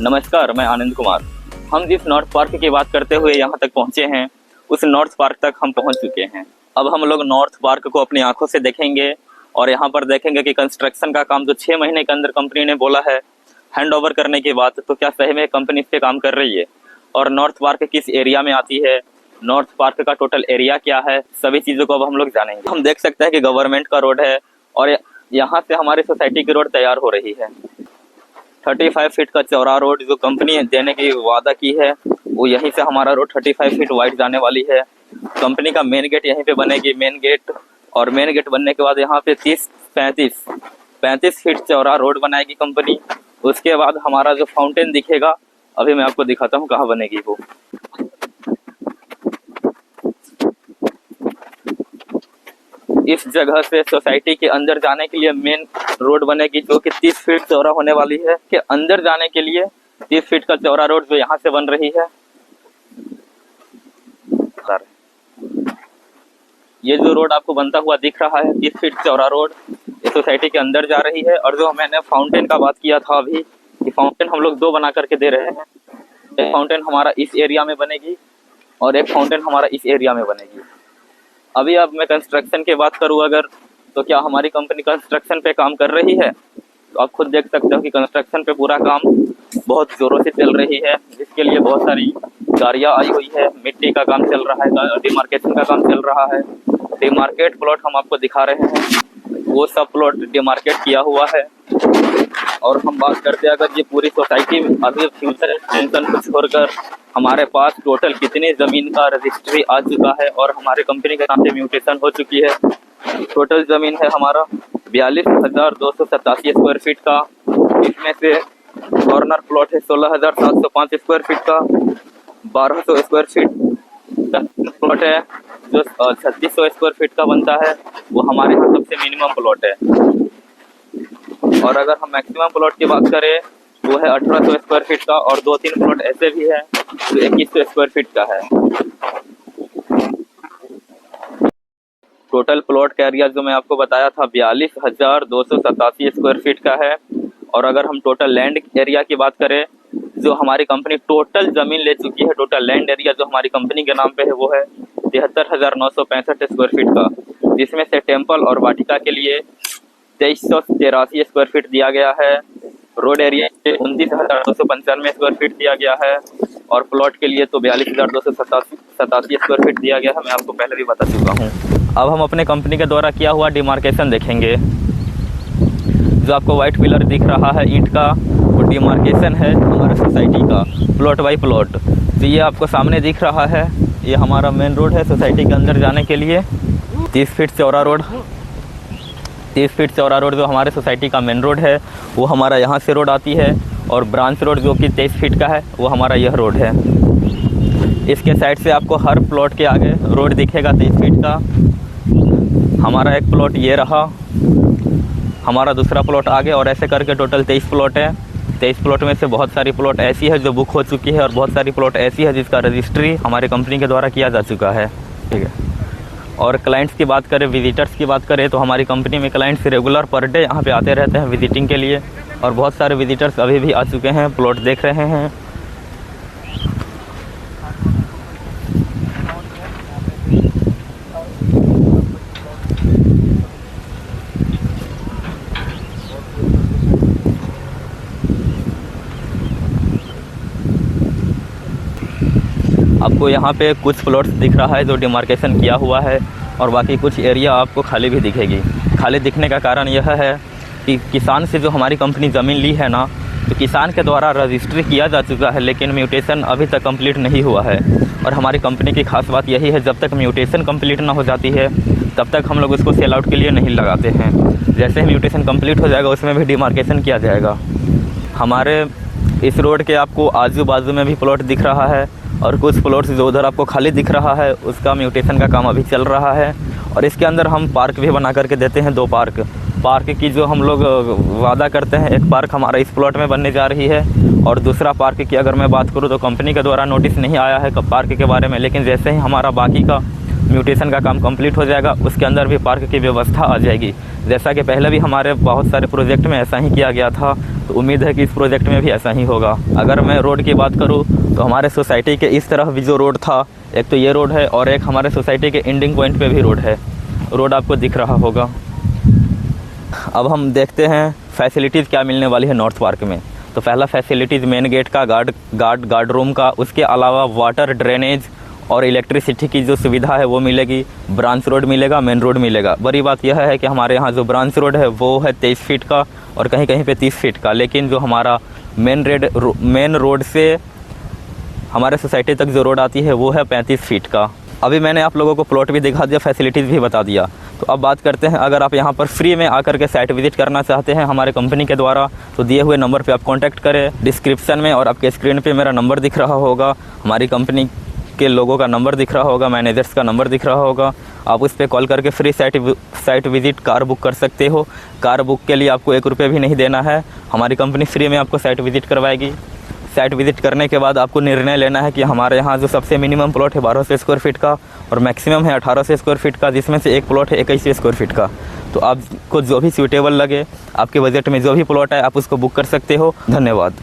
नमस्कार, मैं आनंद कुमार। हम जिस नॉर्थ पार्क की बात करते हुए यहाँ तक पहुँचे हैं, उस नॉर्थ पार्क तक हम पहुँच चुके हैं। अब हम लोग नॉर्थ पार्क को अपनी आंखों से देखेंगे और यहाँ पर देखेंगे कि कंस्ट्रक्शन का काम जो 6 महीने के अंदर कंपनी ने बोला है हैंड ओवर करने की बात, तो क्या सही में कंपनी इस पे काम कर रही है और नॉर्थ पार्क किस एरिया में आती है, नॉर्थ पार्क का टोटल एरिया क्या है, सभी चीज़ों को अब हम लोग जानेंगे। हम देख सकते हैं कि गवर्नमेंट का रोड है और यहाँ से हमारी सोसाइटी की रोड तैयार हो रही है। 35 फीट का चौड़ा रोड जो कंपनी देने की वादा की है, वो यहीं से हमारा रोड 35 फीट वाइड जाने वाली है। कंपनी का मेन गेट यहीं पे बनेगी, मेन गेट, और मेन गेट बनने के बाद यहाँ पे 35 फीट चौड़ा रोड बनाएगी कंपनी। उसके बाद हमारा जो फाउंटेन दिखेगा, अभी मैं आपको दिखाता हूँ कहाँ बनेगी वो। इस जगह से सोसाइटी के अंदर जाने के लिए मेन रोड बनेगी जो कि 30 फीट चौड़ा होने वाली है। के अंदर जाने के लिए 30 फीट का चौड़ा रोड जो यहाँ से बन रही है। ये जो रोड आपको बनता हुआ दिख रहा है 30 फीट चौड़ा रोड, ये सोसाइटी के अंदर जा रही है। और जो मैंने फाउंटेन का बात किया था अभी, कि फाउंटेन हम लोग 2 बना करके दे रहे हैं। एक फाउंटेन हमारा इस एरिया में बनेगी और एक फाउंटेन हमारा इस एरिया में बनेगी। अभी अब मैं कंस्ट्रक्शन की बात करूँ अगर, तो क्या हमारी कंपनी कंस्ट्रक्शन पे काम कर रही है? तो आप खुद देख सकते हो कि कंस्ट्रक्शन पे पूरा काम बहुत ज़ोरों से चल रही है, जिसके लिए बहुत सारी गाड़ियाँ आई हुई है। मिट्टी का काम चल रहा है, डिमार्केशन का काम चल रहा है। डिमार्केट प्लॉट हम आपको दिखा रहे हैं, वो सब प्लॉट डिमार्केट किया हुआ है। और हम बात करते हैं अगर ये पूरी सोसाइटी में अभी फ्यूचर टेंशन को छोड़कर हमारे पास टोटल कितनी ज़मीन का रजिस्ट्री आ चुका है और हमारे कंपनी के नाम से म्यूटेशन हो चुकी है। टोटल ज़मीन है हमारा 42,287 स्क्वायर फीट का। इसमें से कॉर्नर प्लॉट है 16,705 स्क्वायर फीट का। 1200 स्क्वायर फीट का प्लॉट है जो 3600 स्क्वायर फीट का बनता है, वो हमारे यहाँ सबसे मिनिमम प्लॉट है। और अगर हम मैक्सिमम प्लॉट की बात करें, वो है 1800 स्क्वायर फीट का, और 2-3 प्लॉट ऐसे भी है जो 2100 स्क्वायर फीट का है। टोटल प्लॉट का एरिया जो मैं आपको बताया था 42,287 स्क्वायर फीट का है। और अगर हम टोटल लैंड एरिया की बात करें, जो हमारी कंपनी टोटल ज़मीन ले चुकी है, टोटल लैंड एरिया जो हमारी कंपनी के नाम पे है, वो है 73,965 स्क्वायर फीट का, जिसमें से टेम्पल और वाटिका के लिए 2383 स्क्वायर फीट दिया गया है। रोड एरिया 29,295 स्क्वायर फीट दिया गया है, और प्लॉट के लिए तो 42,287 स्क्वायर फीट दिया गया है। मैं आपको पहले भी बता चुका हूँ। अब हम अपने कंपनी के द्वारा किया हुआ डिमार्केशन देखेंगे। जो आपको वाइट पिलर दिख रहा है ईंट का, वो डिमार्केशन है हमारे सोसाइटी का, प्लॉट बाई प्लॉट। तो ये आपको सामने दिख रहा है, ये हमारा मेन रोड है सोसाइटी के अंदर जाने के लिए। 30 फीट चौड़ा रोड, 30 फीट चौड़ा रोड जो हमारे सोसाइटी का मेन रोड है, वो हमारा यहाँ से रोड आती है। और ब्रांच रोड जो कि 23 फीट का है, वो हमारा यह रोड है। इसके साइड से आपको हर प्लॉट के आगे रोड दिखेगा 23 फीट का। हमारा एक प्लॉट ये रहा, हमारा दूसरा प्लॉट आगे, और ऐसे करके टोटल 23 प्लॉट है। 23 प्लॉट में से बहुत सारी प्लॉट ऐसी है जो बुक हो चुकी है, और बहुत सारी प्लॉट ऐसी है जिसका रजिस्ट्री हमारी कंपनी के द्वारा किया जा चुका है। ठीक है। और क्लाइंट्स की बात करें, विजिटर्स की बात करें, तो हमारी कंपनी में क्लाइंट्स रेगुलर पर डे यहाँ पे आते रहते हैं विजिटिंग के लिए, और बहुत सारे विजिटर्स अभी भी आ चुके हैं, प्लॉट देख रहे हैं। आपको यहाँ पे कुछ प्लॉट्स दिख रहा है जो डिमार्केशन किया हुआ है, और बाकी कुछ एरिया आपको खाली भी दिखेगी। खाली दिखने का कारण यह है कि किसान से जो हमारी कंपनी ज़मीन ली है ना, तो किसान के द्वारा रजिस्ट्री किया जा चुका है, लेकिन म्यूटेशन अभी तक कंप्लीट नहीं हुआ है। और हमारी कंपनी की खास बात यही है, जब तक म्यूटेशन कंप्लीट ना हो जाती है, तब तक हम लोग उसको सेल आउट के लिए नहीं लगाते हैं। जैसे ही म्यूटेशन कंप्लीट हो जाएगा, उसमें भी डिमार्केशन किया जाएगा। हमारे इस रोड के आपको आजू बाजू में भी प्लॉट दिख रहा है, और कुछ प्लॉट्स जो उधर आपको खाली दिख रहा है, उसका म्यूटेशन का काम अभी चल रहा है। और इसके अंदर हम पार्क भी बना करके देते हैं, 2 पार्क की जो हम लोग वादा करते हैं। एक पार्क हमारा इस प्लॉट में बनने जा रही है, और दूसरा पार्क की अगर मैं बात करूँ तो कंपनी के द्वारा नोटिस नहीं आया है पार्क के बारे में, लेकिन जैसे ही हमारा बाकी का म्यूटेशन का काम कंप्लीट हो जाएगा उसके अंदर भी पार्क की व्यवस्था आ जाएगी। जैसा कि पहले भी हमारे बहुत सारे प्रोजेक्ट में ऐसा ही किया गया था, तो उम्मीद है कि इस प्रोजेक्ट में भी ऐसा ही होगा। अगर मैं रोड की बात करूँ तो हमारे सोसाइटी के इस तरफ भी जो रोड था, एक तो ये रोड है और एक हमारे सोसाइटी के एंडिंग पॉइंट पे भी रोड है। रोड आपको दिख रहा होगा। अब हम देखते हैं फैसिलिटीज़ क्या मिलने वाली है नॉर्थ पार्क में। तो पहला फैसिलिटीज़ मेन गेट का गार्ड रूम का, उसके अलावा वाटर, ड्रेनेज और इलेक्ट्रिसिटी की जो सुविधा है वो मिलेगी। ब्रांच रोड मिलेगा, मेन रोड मिलेगा। बड़ी बात यह है कि हमारे यहाँ जो ब्रांच रोड है वो है 23 फीट का और कहीं कहीं पे 30 फीट का, लेकिन जो हमारा मेन रोड से हमारे सोसाइटी तक जो रोड आती है वो है 35 फीट का। अभी मैंने आप लोगों को प्लॉट भी दिखा दिया, फैसिलिटीज़ भी बता दिया। तो अब बात करते हैं, अगर आप यहाँ पर फ्री में आकर के साइट विजिट करना चाहते हैं हमारे कंपनी के द्वारा, तो दिए हुए नंबर पे आप कांटेक्ट करें। डिस्क्रिप्शन में और आपके स्क्रीन पे मेरा नंबर दिख रहा होगा, हमारी कंपनी के लोगों का नंबर दिख रहा होगा, मैनेजर्स का नंबर दिख रहा होगा। आप उस पर कॉल करके free site visit car book कर सकते हो। कार बुक के लिए आपको 1 रुपये भी नहीं देना है, हमारी कंपनी फ्री में आपको साइट विजिट करवाएगी। साइट विजिट करने के बाद आपको निर्णय लेना है कि हमारे यहाँ जो सबसे मिनिमम प्लॉट है 1200 स्क्वायर फीट का और मैक्सिमम है 1800 स्क्वायर फीट का, जिसमें से एक प्लॉट है 2100 स्क्वायर फीट का। तो आपको जो भी सूटेबल लगे, आपके बजट में जो भी प्लॉट है, आप उसको बुक कर सकते हो। धन्यवाद।